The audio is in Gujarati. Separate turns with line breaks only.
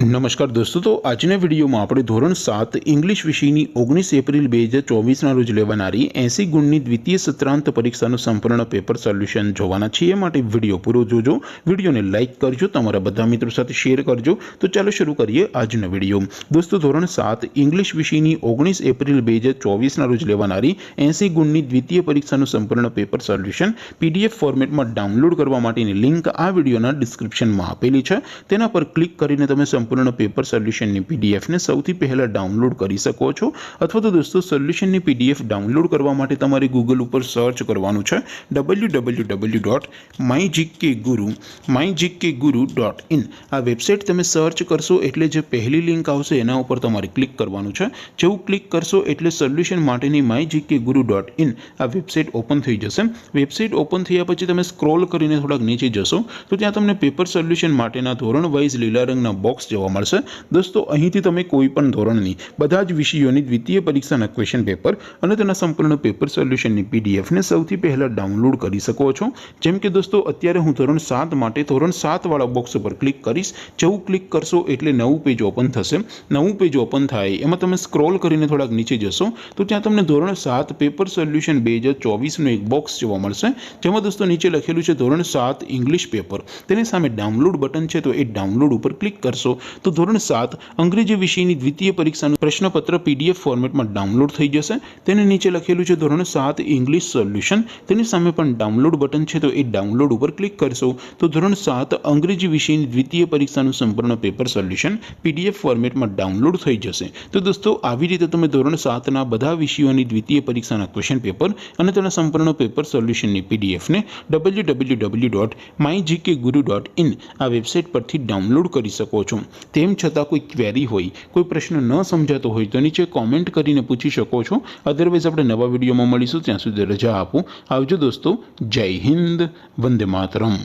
નમસ્કાર દોસ્તો, તો આજના વિડીયોમાં આપણે ધોરણ 7 ઇંગ્લિશ વિષયની 19 એપ્રિલ 2024ના રોજ લેવાનારી 80 ગુણની દ્વિતીય સત્રાંત પરીક્ષાનું સંપૂર્ણ પેપર સોલ્યુશન જોવાના છીએ। માટે વિડીયો પૂરો જોજો, વિડીયોને લાઇક કરજો, તમારા બધા મિત્રો સાથે શેર કરજો। તો ચાલો શરૂ કરીએ આજનો વિડીયો। દોસ્તો, ધોરણ 7 ઇંગ્લિશ વિષયની 19 એપ્રિલ 2024ના રોજ લેવાનારી 80 ગુણની દ્વિતીય પરીક્ષાનું સંપૂર્ણ પેપર સોલ્યુશન PDF ફોર્મેટમાં ડાઉનલોડ કરવા માટેની લિંક આ વિડીયોના ડિસ્ક્રિપ્શનમાં આપેલી છે। તેના પર ક્લિક કરીને તમે સંપૂर्ण પેપર સોલ્યુશનની PDF ને સૌથી પહેલા ડાઉનલોડ કરી શકો છો। અથવા તો દોસ્તો, સોલ્યુશનની PDF ડાઉનલોડ કરવા માટે તમારે ગૂગલ ઉપર સર્ચ કરવાનું છે www.mygkguru.in। આ વેબસાઇટ તમે સર્ચ કરશો એટલે જે પહેલી લિંક આવશે એના ઉપર તમારે ક્લિક કરવાનું છે। જેવું ક્લિક કરશો એટલે સોલ્યુશન માટેની mygkguru.in આ વેબસાઇટ ઓપન થઈ જશે। વેબસાઇટ ઓપન થયા પછી તમે સ્ક્રોલ કરીને થોડાક નીચે જશો તો ત્યાં તમને પેપર સોલ્યુશન માટેના ધોરણ વાઇઝ લીલા રંગના બોક્સ જોવા મળશે। દોસ્તો, અહીંથી તમે કોઈ પણ ધોરણની બધા જ વિષયોની દ્વિતીય પરીક્ષાના ક્વેશ્ચન પેપર અને તેના સંપૂર્ણ પેપર સોલ્યુશનની PDF ને સૌથી પહેલા ડાઉનલોડ કરી શકો છો। જેમ કે દોસ્તો, અત્યારે હું ધોરણ 7 માટે ધોરણ 7 વાળા બોક્સ ઉપર ક્લિક કરીશ। જેવું ક્લિક કરશો એટલે નવું પેજ ઓપન થશે। નવું પેજ ઓપન થાય એમાં તમે સ્ક્રોલ કરીને થોડાક નીચે જશો તો ત્યાં તમને ધોરણ 7 પેપર સોલ્યુશન 2024નું એક બોક્સ જોવા મળશે, જેમાં દોસ્તો નીચે લખેલું છે ધોરણ 7 ઇંગ્લિશ પેપર। તેની સામે ડાઉનલોડ બટન છે, તો એ ડાઉનલોડ ઉપર ક્લિક કરશો તો ધોરણ 7 અંગ્રેજી વિષયની દ્વિતીય પરીક્ષાનું પ્રશ્નપત્ર PDF ફોર્મેટમાં ડાઉનલોડ થઈ જશે। તેને નીચે લખેલું છે ધોરણ 7 ઇંગ્લિશ સોલ્યુશન। તેની સામે પણ ડાઉનલોડ બટન છે, તો એ ડાઉનલોડ ઉપર ક્લિક કરશો તો ધોરણ 7 અંગ્રેજી વિષયની દ્વિતીય પરીક્ષાનું સંપૂર્ણ પેપર સોલ્યુશન PDF ફોર્મેટમાં ડાઉનલોડ થઈ જશે। તો દોસ્તો, આવી રીતે તમે ધોરણ 7ના બધા વિષયોની દ્વિતીય પરીક્ષાના ક્વેશ્ચન પેપર અને તેના સંપૂર્ણ પેપર સોલ્યુશનની PDF ને www.mygkguru.in આ વેબસાઇટ પરથી ડાઉનલોડ કરી શકો છો। તેમ છતાં કોઈ ક્વેરી હોય, કોઈ પ્રશ્ન ન સમજાતો હોય તો નીચે કોમેન્ટ કરીને પૂછી શકો છો। અધરવાઇઝ આપણે નવા વિડીયોમાં મળીશું, ત્યાં સુધી રજા આપો। આવજો દોસ્તો, જય હિન્દ, વંદે માતરમ।